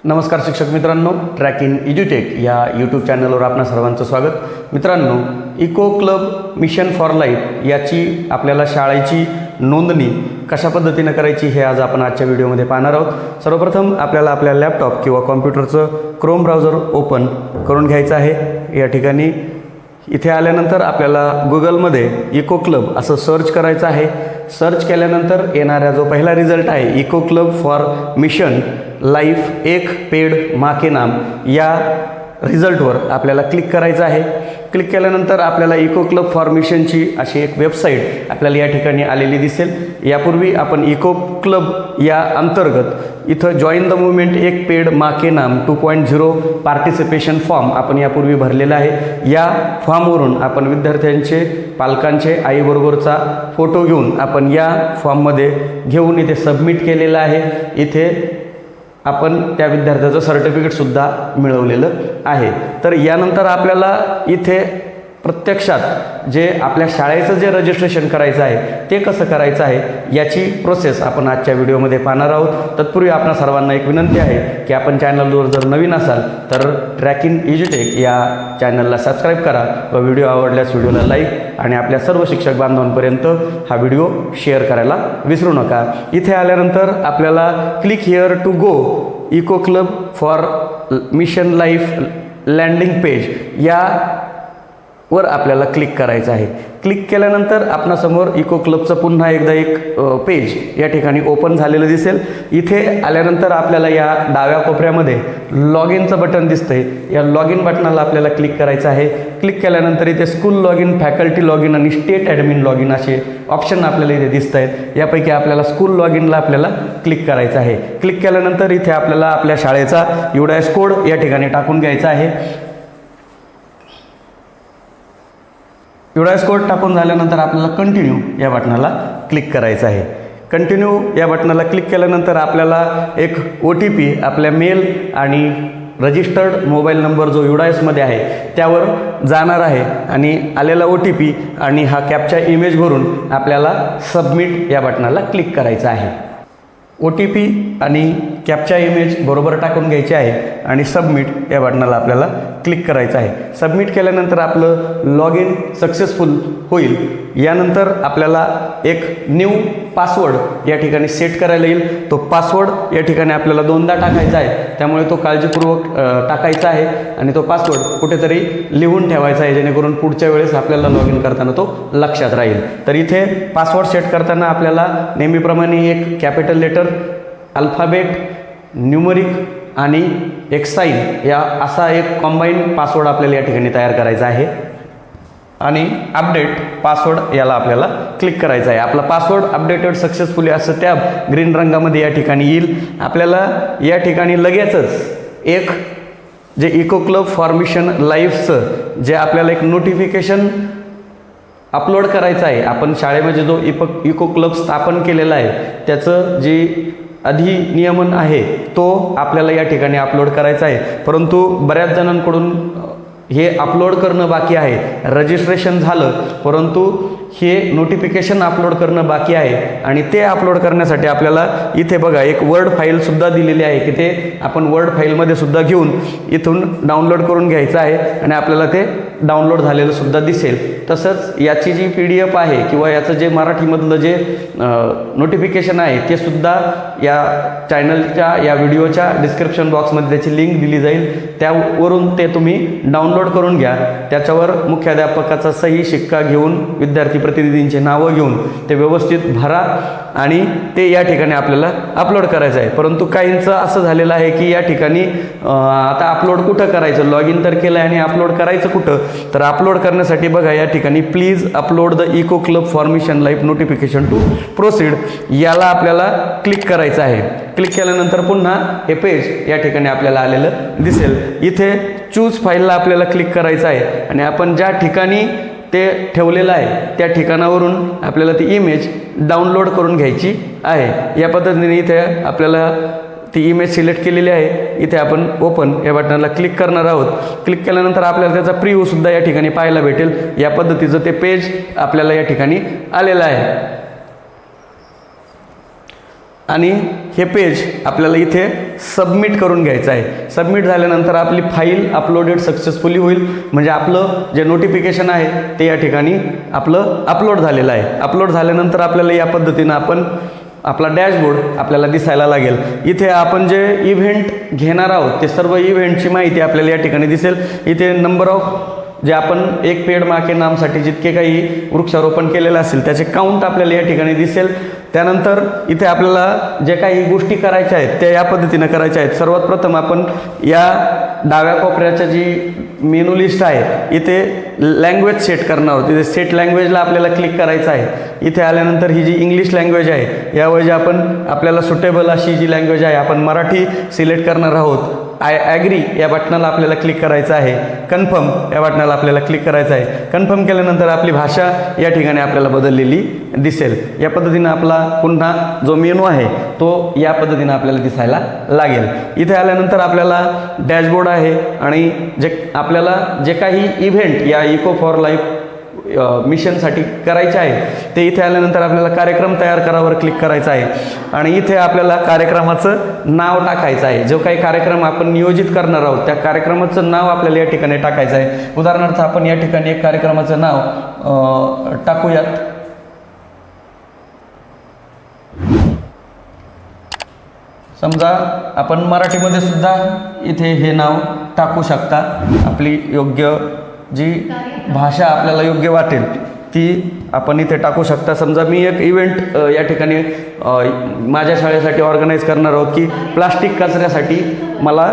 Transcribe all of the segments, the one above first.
नमस्कार शिक्षक मित्रांनो, ट्रॅक इन एज्युटेक या यूट्यूब चॅनलवर आपणा सर्वांचं स्वागत। मित्रांनो, eco club mission for life याची आपल्याला शाळेची नोंदणी कशा पद्धतीने करायची हे आज आपण आजच्या व्हिडिओमध्ये पाहणार आहोत। सर्वप्रथम आपल्याला आपल्या लॅपटॉप किंवा कॉम्प्युटरचं क्रोम ब्राउझर ओपन करून घ्यायचं आहे। या ठिकाणी इथे आल्यानंतर आपल्याला गुगलमध्ये इको क्लब असं सर्च करायचं आहे। सर्च केल्यानंतर येणारा जो पहिला रिझल्ट आहे eco club for mission life एक पेड माँ के नाम या रिझल्टवर आपल्याला क्लिक करायचं आहे। क्लिक केल्यानंतर आपल्याला इको क्लब फॉर मिशनची अशी एक वेबसाईट आपल्याला या ठिकाणी आलेली दिसेल। यापूर्वी आपण इको क्लब या अंतर्गत इथं जॉईन द मूवमेंट एक पेड माँ के नाम 2.0 पार्टिसिपेशन फॉर्म आपण यापूर्वी भरलेला आहे। या फॉर्मवरून आपण विद्यार्थ्यांचे पालकांचे आईबरोबरचा फोटो घेऊन आपण या फॉर्ममध्ये घेऊन इथे सबमिट केलेला आहे। इथे आपण त्या विद्यार्थ्याचं सर्टिफिकेटसुद्धा मिळवलेलं आहे। तर यानंतर आपल्याला इथे प्रत्यक्षात जे आपल्या शाळेचं जे रजिस्ट्रेशन करायचं आहे ते कसं करायचं आहे याची प्रोसेस आपण आजच्या व्हिडिओमध्ये पाहणार आहोत। तत्पूर्वी आपणा सर्वांना एक विनंती आहे की आपण चॅनलवर जर नवीन असाल तर ट्रॅक इन एज्युटेक या चॅनलला सबस्क्राईब करा व व्हिडिओ आवडल्यास व्हिडिओला लाईक आणि आपल्या सर्व शिक्षक बांधवांपर्यंत हा व्हिडिओ शेअर करायला विसरू नका। इथे आल्यानंतर आपल्याला click here to go eco club for mission life landing page या वर आपल्याला क्लिक करायचं आहे। क्लिक केल्यानंतर आपणासमोर इको क्लबचं पुन्हा एकदा एक पेज या ठिकाणी ओपन झालेलं दिसेल। इथे आल्यानंतर आपल्याला या डाव्या कोपऱ्यामध्ये लॉग इनचं बटन दिसतंय। या लॉग इन बटनाला आपल्याला क्लिक करायचं आहे। क्लिक केल्यानंतर इथे school log in, faculty log in आणि स्टेट ॲडमिन लॉग इन असे ऑप्शन आपल्याला इथे दिसत आहेत। यापैकी आपल्याला स्कूल लॉग इनला आपल्याला क्लिक करायचं आहे। क्लिक केल्यानंतर इथे आपल्याला आपल्या शाळेचा UDIS कोड या ठिकाणी टाकून घ्यायचा आहे। UDIS कोड टाकून झाल्यानंतर आपल्याला कंटिन्यू या बटनाला क्लिक करायचं आहे। कंटिन्यू या बटनाला क्लिक केल्यानंतर आपल्याला एक OTP आपल्या मेल आणि रजिस्टर्ड मोबाईल नंबर जो UDISमध्ये आहे त्यावर जाणार आहे आणि आलेला OTP आणि हा कॅप्चा इमेज भरून आपल्याला सबमिट या बटनाला क्लिक करायचं आहे। OTP आणि कॅप्चा इमेज बरोबर टाकून घ्यायचे आहे आणि सबमिट या बटनाला आपल्याला क्लिक करायचं आहे। सबमिट केल्यानंतर आपलं लॉग इन सक्सेसफुल होईल। यानंतर आपल्याला एक न्यू पासवर्ड या ठिकाणी सेट करायला येईल। तो पासवर्ड या ठिकाणी आपल्याला दोनदा टाकायचा आहे, त्यामुळे तो काळजीपूर्वक टाकायचा आहे आणि तो पासवर्ड कुठेतरी लिहून ठेवायचा आहे जेणेकरून पुढच्या वेळेस आपल्याला लॉग इन करताना तो लक्षात राहील। तर इथे पासवर्ड सेट करताना आपल्याला नेहमीप्रमाणे एक कॅपिटल लेटर, अल्फाबेट, न्यूमरिक आणि एक साइन या असा एक कॉम्बाईन पासवर्ड आपल्याला या ठिकाणी तयार करायचा आहे आणि अपडेट पासवर्ड याला आपल्याला क्लिक करायचं आहे। आपला पासवर्ड अपडेटेड सक्सेसफुली असं टॅब ग्रीन रंगामध्ये या ठिकाणी येईल। आपल्याला या ठिकाणी लगेचच एक जे इको क्लब फॉर मिशन लाईफचं जे आपल्याला एक नोटिफिकेशन अपलोड करायचं आहे। आपण शाळेमध्ये जो इको क्लब स्थापन केलेला आहे त्याचं जी अधिनियमन आहे तो आपल्याला या ठिकाणी अपलोड करायचा आहे। परंतु बऱ्याच जणांकडून हे अपलोड करणं बाकी आहे। रजिस्ट्रेशन झालं परंतु हे नोटिफिकेशन अपलोड करणं बाकी आहे आणि ते अपलोड करण्यासाठी आपल्याला इथे बघा एक वर्ड फाईलसुद्धा दिलेली आहे की ते आपण वर्ड फाईलमध्ये सुद्धा घेऊन इथून डाउनलोड करून घ्यायचं आहे आणि आपल्याला ते डाउनलोड झालेलं सुद्धा दिसेल। तसंच याची जी PDF आहे किंवा याचं जे मराठीमधलं जे नोटिफिकेशन आहे ते सुद्धा या चॅनलच्या या व्हिडिओच्या डिस्क्रिप्शन बॉक्समध्ये त्याची लिंक दिली जाईल, त्यावरून ते तुम्ही डाउनलोड करून घ्या। त्याच्यावर मुख्याध्यापकाचा सही शिक्का घेऊन विद्यार्थी प्रतिनिधींची नावं घेऊन ते व्यवस्थित भरा आणि ते या ठिकाणी आपल्याला अपलोड करायचं आहे। परंतु काहींचं असं झालेलं आहे की या ठिकाणी आता अपलोड कुठं करायचं, लॉग इन तर केलं आहे आणि अपलोड करायचं कुठं, तर अपलोड करण्यासाठी बघा या ठिकाणी please upload the eco club for mission life notification to proceed याला आपल्याला क्लिक करायचं आहे। क्लिक केल्यानंतर पुन्हा हे पेज या ठिकाणी आपल्याला आलेलं दिसेल। इथे चूज फाईलला आपल्याला क्लिक करायचं आहे आणि आपण ज्या ठिकाणी ते ठेवलेलं आहे त्या ठिकाणावरून आपल्याला ती इमेज डाउनलोड करून घ्यायची आहे। या पद्धतीने इथे आपल्याला ती इमेज सिलेक्ट केलेली आहे। इथे आपण ओपन या बटनाला क्लिक करणार आहोत। क्लिक केल्यानंतर आपल्याला त्याचा प्रिव्ह्यूसुद्धा या ठिकाणी पाहायला भेटेल। या पद्धतीचं ते पेज आपल्याला या ठिकाणी आलेलं आहे। आणि हे पेज आपल्याला इथे सबमिट करून घ्यायचं आहे. सबमिट झाल्यानंतर आपली फाईल अपलोडेड सक्सेसफुली होईल. म्हणजे आपलं जे नोटिफिकेशन आहे ते या ठिकाणी आपलं अपलोड झालेलं आहे. अपलोड झाल्यानंतर आपल्याला या पद्धतीनं आपला डॅशबोर्ड आपल्याला दिसायला लागेल. इथे आपण जे इव्हेंट घेणार आहोत ते सर्व इव्हेंटची माहिती आपल्याला या ठिकाणी दिसेल. इथे नंबर ऑफ जे आपण एक पेड माँ के नामसाठी जितके काही वृक्षारोपण केलेलं असेल त्याचे काउंट आपल्याला या ठिकाणी दिसेल. त्यानंतर इथे आपल्याला जे काही गोष्टी करायच्या आहेत त्या या पद्धतीनं करायच्या आहेत. सर्वात प्रथम आपण या डाव्या कोपऱ्याच्या जी मेनू लिस्ट आहे इथे लँग्वेज सेट करणार आहोत. इथे सेट लँग्वेजला आपल्याला क्लिक करायचं आहे. इथे आल्यानंतर ही जी इंग्लिश लँग्वेज आहे याऐवजी आपल्याला सुटेबल अशी जी लँग्वेज आहे आपण मराठी सिलेक्ट करणार आहोत. आय ॲग्री या बटनाला आपल्याला क्लिक करायचं आहे. कन्फर्म या बटनाला आपल्याला क्लिक करायचं आहे. कन्फर्म केल्यानंतर आपली भाषा या ठिकाणी आपल्याला बदललेली दिसेल. या पद्धतीनं आपला पुन्हा जो मेनू आहे तो या पद्धतीनं आपल्याला दिसायला लागेल. इथे आल्यानंतर आपल्याला डॅशबोर्ड आहे आणि आपल्याला जे काही इव्हेंट या इको फॉर लाईफ मिशनसाठी करायचे आहे ते इथे आल्यानंतर आपल्याला कार्यक्रम तयार करावर क्लिक करायचं आहे आणि इथे आपल्याला कार्यक्रमाचं नाव टाकायचं आहे. जो काही कार्यक्रम आपण नियोजित करणार आहोत त्या कार्यक्रमाचं नाव आपल्याला या ठिकाणी टाकायचं आहे. उदाहरणार्थ आपण या ठिकाणी एक कार्यक्रमाचं नाव टाकूयात. समजा आपण मराठीमध्ये सुद्धा इथे हे नाव टाकू शकता. आपली योग्य जी भाषा आपल्याला योग्य वाटेल ती आपण इथे टाकू शकता. समजा मी एक इव्हेंट या ठिकाणी माझ्या शाळेसाठी ऑर्गनाईज करणार आहोत की प्लास्टिक कचऱ्यासाठी मला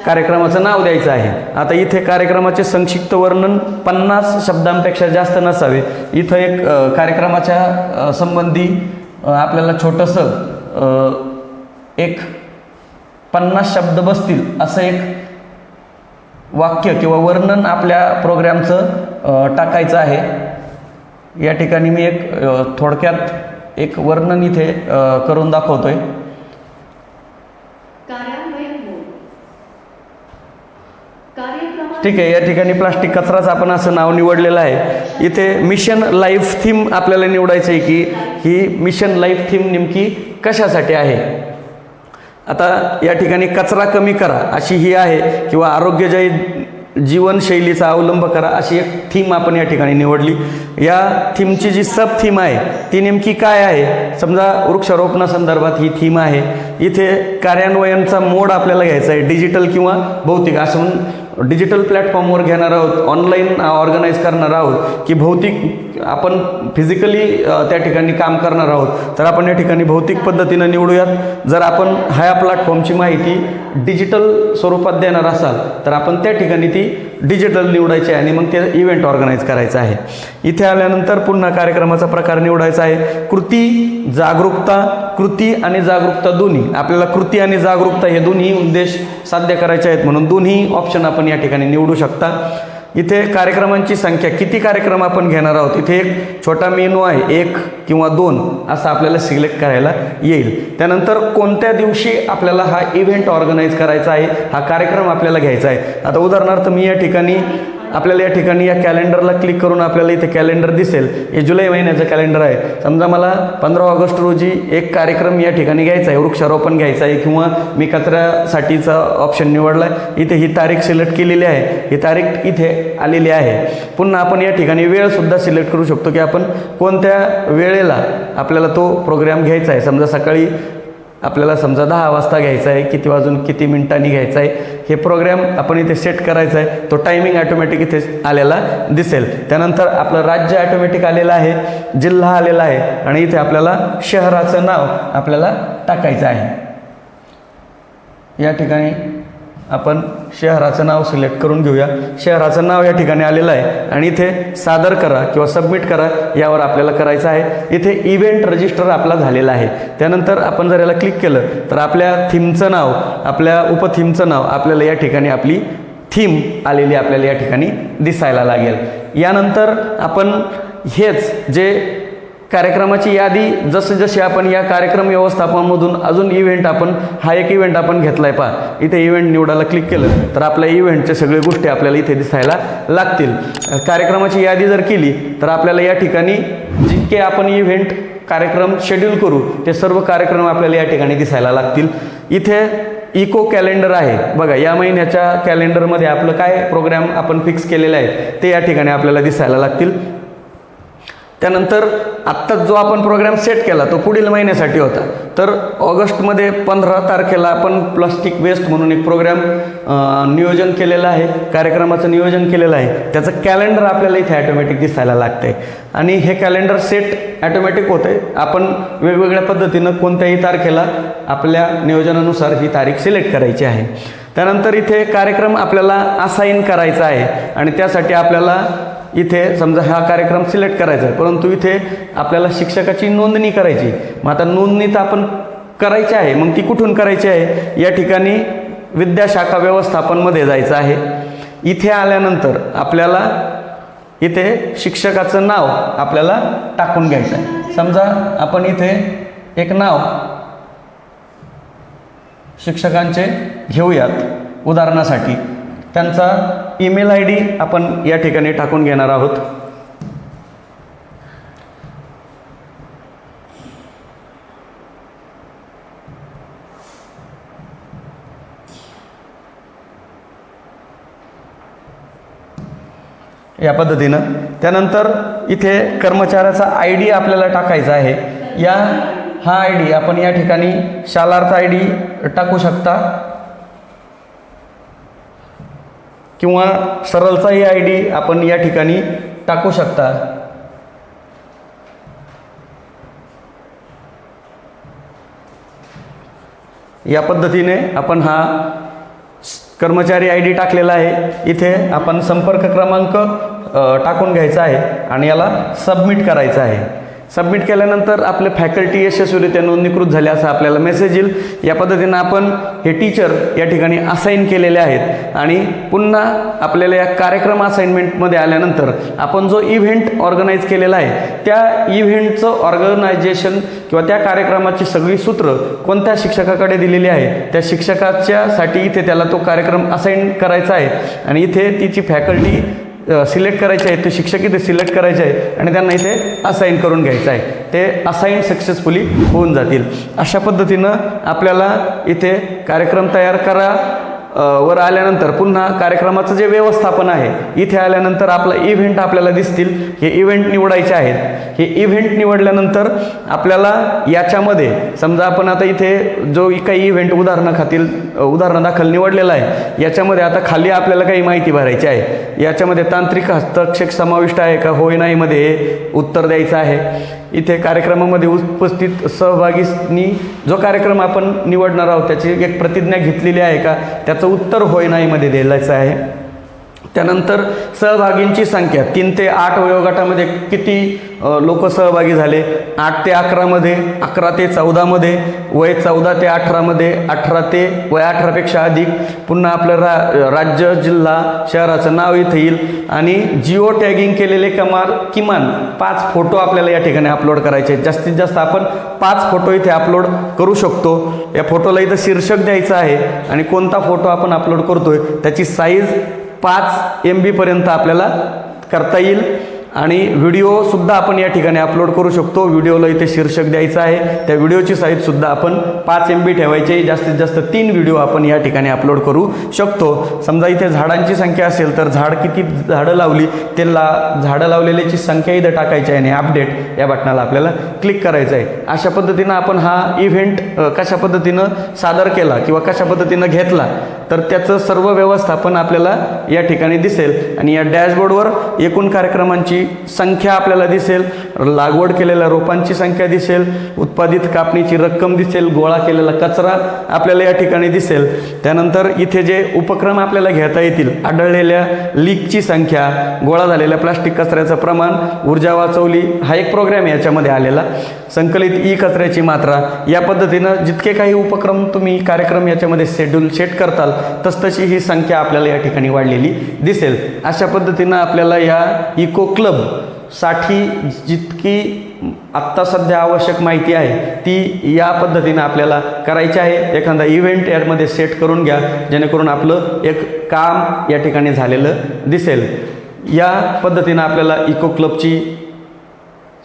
कार्यक्रमाचं नाव द्यायचं आहे. आता इथे कार्यक्रमाचे संक्षिप्त वर्णन 50 शब्दांपेक्षा जास्त नसावे. इथं एक कार्यक्रमाच्या संबंधी आपल्याला छोटंसं एक 50 शब्द बसतील असं एक वाक्य किंवा वर्णन आपल्या प्रोग्रामचं टाकायचं आहे. या ठिकाणी मी एक थोडक्यात एक वर्णन इथे करून दाखवतोय. ठीक आहे. या ठिकाणी प्लास्टिक कचराच आपण असं नाव निवडलेलं आहे. इथे मिशन लाईफ थीम आपल्याला निवडायचं आहे की ही मिशन लाईफ थीम नेमकी कशासाठी आहे. आता या ठिकाणी कचरा कमी करा अशी ही आहे किंवा आरोग्यदायी जीवनशैलीचा अवलंब करा अशी एक थीम आपण या ठिकाणी निवडली. या थीमची जी सब थीम आहे ती नेमकी काय आहे. समजा वृक्षारोपणासंदर्भात ही थीम आहे. इथे कार्यान्वयनाचा मोड आपल्याला घ्यायचा आहे डिजिटल किंवा भौतिक. असं म्हणून डिजिटल प्लॅटफॉर्मवर घेणार आहोत, ऑनलाईन ऑर्गनाईज करणार आहोत की भौतिक आपण फिजिकली त्या ठिकाणी काम करणार आहोत तर आपण या ठिकाणी भौतिक पद्धतीनं निवडूयात. जर आपण ह्या प्लॅटफॉर्मची माहिती डिजिटल स्वरूपात देणार असाल तर आपण त्या ठिकाणी ती डिजिटल निवडायची आहे आणि मग ते इव्हेंट ऑर्गनाईज करायचं आहे. इथे आल्यानंतर पुन्हा कार्यक्रमाचा प्रकार निवडायचा आहे. कृती, जागरूकता. कृती आणि जागरूकता दोन्ही आपल्याला कृती आणि जागरूकता हे दोन्ही उद्देश साध्य करायचे आहेत म्हणून दोन्ही ऑप्शन आपण या ठिकाणी निवडू शकता. इथे कार्यक्रमांची संख्या किती कार्यक्रम आपण घेणार आहोत इथे एक छोटा मेनू आहे 1 किंवा 2 असं आपल्याला सिलेक्ट करायला येईल. त्यानंतर कोणत्या दिवशी आपल्याला हा इव्हेंट ऑर्गनाईज करायचा आहे हा कार्यक्रम आपल्याला घ्यायचा आहे. आता उदाहरणार्थ मी या ठिकाणी आपल्याला या ठिकाणी या कॅलेंडरला क्लिक करून आपल्याला इथे कॅलेंडर दिसेल. हे जुलै महिन्याचं कॅलेंडर आहे. समजा मला 15 ऑगस्ट रोजी एक कार्यक्रम या ठिकाणी घ्यायचा आहे, वृक्षारोपण घ्यायचं आहे किंवा मी कचऱ्यासाठीचा ऑप्शन निवडला आहे. इथे ही तारीख सिलेक्ट केलेली आहे. ही तारीख इथे आलेली आहे. पुन्हा आपण या ठिकाणी वेळसुद्धा सिलेक्ट करू शकतो की आपण कोणत्या वेळेला आपल्याला तो प्रोग्राम घ्यायचा आहे. समजा सकाळी आपल्याला समजा 10 वाजता घ्यायचा आहे, किती वाजून किती मिनिटांनी घ्यायचा आहे हे प्रोग्राम आपण इथे सेट करायचा आहे. तो टायमिंग ॲटोमॅटिक इथे आलेला दिसेल. त्यानंतर आपलं राज्य ॲटोमॅटिक आलेलं आहे, जिल्हा आलेला आहे आणि इथे आपल्याला शहराचं नाव आपल्याला टाकायचं आहे. या ठिकाणी आपण शहराचं नाव सिलेक्ट करून घेऊया. शहराचं नाव या ठिकाणी आलेलं आहे आणि इथे सादर करा किंवा सबमिट करा यावर आपल्याला करायचं आहे. इथे इव्हेंट रजिस्टर आपला झालेला आहे. त्यानंतर आपण जर याला क्लिक केलं तर आपल्या थीमचं नाव, आपल्या उपथीमचं नाव आपल्याला या ठिकाणी आपली थीम आलेली आपल्याला या ठिकाणी दिसायला लागेल. यानंतर आपण हेच जे कार्यक्रमाची यादी जसे जसे आपण या कार्यक्रम व्यवस्थापनामधून अजून इव्हेंट आपण हा एक इव्हेंट आपण घेतलाय पहा, इथे इव्हेंट निवडायला क्लिक केलं तर आपल्या इव्हेंटच्या सगळ्या गोष्टी आपल्याला इथे दिसायला लागतील. कार्यक्रमाची यादी जर केली तर आपल्याला या ठिकाणी जितके आपण इव्हेंट कार्यक्रम शेड्यूल करू ते सर्व कार्यक्रम आपल्याला या ठिकाणी दिसायला लागतील. इथे इको कॅलेंडर आहे बघा, या महिन्याच्या कॅलेंडरमध्ये आपलं काय प्रोग्राम आपण फिक्स केलेले आहे ते या ठिकाणी आपल्याला दिसायला लागतील. त्यानंतर आत्ताच जो आपण प्रोग्राम सेट केला तो पुढील महिन्यासाठी होता, तर ऑगस्टमध्ये 15 तारखेला आपण प्लास्टिक वेस्ट म्हणून एक प्रोग्राम नियोजन केलेलं आहे, कार्यक्रमाचं नियोजन केलेलं आहे. त्याचं कॅलेंडर आपल्याला इथे ॲटोमॅटिक दिसायला लागतंय आणि हे कॅलेंडर सेट ॲटोमॅटिक होतं आहे. आपण वेगवेगळ्या पद्धतीनं कोणत्याही तारखेला आपल्या नियोजनानुसार ही तारीख सिलेक्ट करायची आहे. त्यानंतर इथे कार्यक्रम आपल्याला असाइन करायचा आहे आणि त्यासाठी आपल्याला इथे समजा हा कार्यक्रम सिलेक्ट करायचा आहे, परंतु इथे आपल्याला शिक्षकाची नोंदणी करायची. मग आता नोंदणी तर आपण करायची आहे, मग ती कुठून करायची आहे? या ठिकाणी विद्याशाखा व्यवस्थापनमध्ये जायचं आहे. इथे आल्यानंतर आपल्याला इथे शिक्षकाचं नाव आपल्याला टाकून घ्यायचं आहे. समजा आपण इथे एक नाव शिक्षकांचे घेऊयात उदाहरणासाठी. त्यांचा ईमेल ID आपण या ठिकाणी टाकून घेणार आहोत. या पद्धतीनं. त्यानंतर इथे कर्मचाऱ्याचा ID आपल्याला टाकायचा आहे. हा ID आपण या ठिकाणी शालार्थ ID टाकू शकता किंवा सरळचाही ID आपण या ठिकाणी टाकू शकता. या पद्धतीने आपण हा कर्मचारी ID टाकलेला आहे. इथे आपण संपर्क क्रमांक टाकून घ्यायचा आहे आणि याला सबमिट करायचं आहे. सबमिट केल्यानंतर आपले फॅकल्टी यशस्वीरित्या नोंदणीकृत झाले असं आपल्याला मेसेज येईल. या पद्धतीनं आपण हे टीचर या ठिकाणी असाइन केलेले आहेत आणि पुन्हा आपल्याला या कार्यक्रम असाइनमेंटमध्ये आल्यानंतर आपण जो इव्हेंट ऑर्गनाईज केलेला आहे त्या इव्हेंटचं ऑर्गनायझेशन किंवा त्या कार्यक्रमाची सगळी सूत्र कोणत्या शिक्षकाकडे दिलेली आहे त्या शिक्षकाच्यासाठी इथे त्याला तो कार्यक्रम असाइन करायचा आहे आणि इथे तिची फॅकल्टी सिलेक्ट करायचे आहे, ते शिक्षक इथे सिलेक्ट करायचे आहे आणि त्यांना इथे असाइन करून घ्यायचं आहे. ते असाइन सक्सेसफुली होऊन जातील. अशा पद्धतीनं आपल्याला इथे कार्यक्रम तयार करा वर आल्यानंतर पुन्हा कार्यक्रमाचं जे व्यवस्थापन आहे इथे आल्यानंतर आपला इव्हेंट आपल्याला दिसतील. हे इव्हेंट निवडायचे आहेत. हे इव्हेंट निवडल्यानंतर आपल्याला याच्यामध्ये समजा आपण आता इथे जो काही इव्हेंट उदाहरणादाखल निवडलेला आहे याच्यामध्ये आता खाली आपल्याला काही माहिती भरायची आहे. याच्यामध्ये तांत्रिक हस्तक्षेप समाविष्ट आहे का होय नाही मध्ये उत्तर द्यायचं आहे. इथे कार्यक्रमामध्ये उपस्थित सहभागींनी जो कार्यक्रम आपण निवडणार आहोत त्याची एक प्रतिज्ञा घेतलेली आहे का त्याचं उत्तर होय नाही मध्ये द्यायचं आहे. त्यानंतर सहभागींची संख्या 3 ते 8 वयोगटामध्ये किती लोक सहभागी झाले, 8 ते 11 मध्ये, 11 ते 14 मध्ये, वय 14 ते 18 मध्ये, 18 ते वय 18 पेक्षा अधिक. पुन्हा आपलं राज्य जिल्हा शहराचं नाव इथे येईल आणि जिओ टॅगिंग केलेले किमान 5 फोटो आपल्याला या ठिकाणी अपलोड करायचे आहेत. जास्तीत जास्त आपण 5 फोटो इथे अपलोड करू शकतो. या फोटोला इथं शीर्षक द्यायचं आहे आणि कोणता फोटो आपण अपलोड करतोय त्याची साईज 5 MB पर्यंत आपल्याला करता येईल आणि व्हिडिओसुद्धा आपण या ठिकाणी अपलोड करू शकतो. व्हिडिओला इथे शीर्षक द्यायचं आहे. त्या व्हिडिओची साईजसुद्धा आपण 5 MB ठेवायची. जास्तीत जास्त 3 व्हिडिओ आपण या ठिकाणी अपलोड करू शकतो. समजा इथे झाडांची संख्या असेल तर किती झाडं लावली ते झाडं लावलेल्याची संख्या इथं टाकायची आहे आणि अपडेट या बटनाला आपल्याला क्लिक करायचं आहे. अशा पद्धतीनं आपण हा इव्हेंट कशा पद्धतीनं सादर केला किंवा कशा पद्धतीनं घेतला तर त्याचं सर्व व्यवस्थापन आपल्याला या ठिकाणी दिसेल आणि या डॅशबोर्डवर एकूण कार्यक्रमांची संख्या आपल्याला दिसेल, लागवड केलेल्या रोपांची संख्या दिसेल, उत्पादित कापणीची रक्कम दिसेल, गोळा केलेला कचरा आपल्याला या ठिकाणी दिसेल. त्यानंतर इथे जे उपक्रम आपल्याला घेता येतील, आढळलेल्या लीकची संख्या, गोळा झालेल्या प्लास्टिक कचऱ्याचं प्रमाण, ऊर्जा वाचवली हा एक प्रोग्राम याच्यामध्ये आलेला, संकलित कचऱ्याची मात्रा. या पद्धतीनं जितके काही उपक्रम तुम्ही कार्यक्रम याच्यामध्ये सेट करताल तसतशी ही संख्या आपल्याला या ठिकाणी वाढलेली दिसेल. अशा पद्धतीनं आपल्याला या इको क्लब साठी जितकी आत्ता सध्या आवश्यक माहिती आहे ती या पद्धतीनं आपल्याला करायची आहे. एखादा इव्हेंट यामध्ये सेट करून घ्या, जेणेकरून आपलं एक काम या ठिकाणी झालेलं दिसेल. या पद्धतीनं आपल्याला इको क्लबची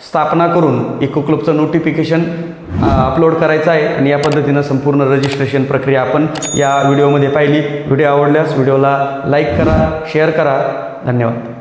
स्थापना करून इको क्लबचं नोटिफिकेशन अपलोड करायचं आहे आणि या पद्धतीनं संपूर्ण रजिस्ट्रेशन प्रक्रिया आपण या व्हिडिओमध्ये पाहिली. व्हिडिओ आवडल्यास व्हिडिओला लाईक करा, शेअर करा. धन्यवाद.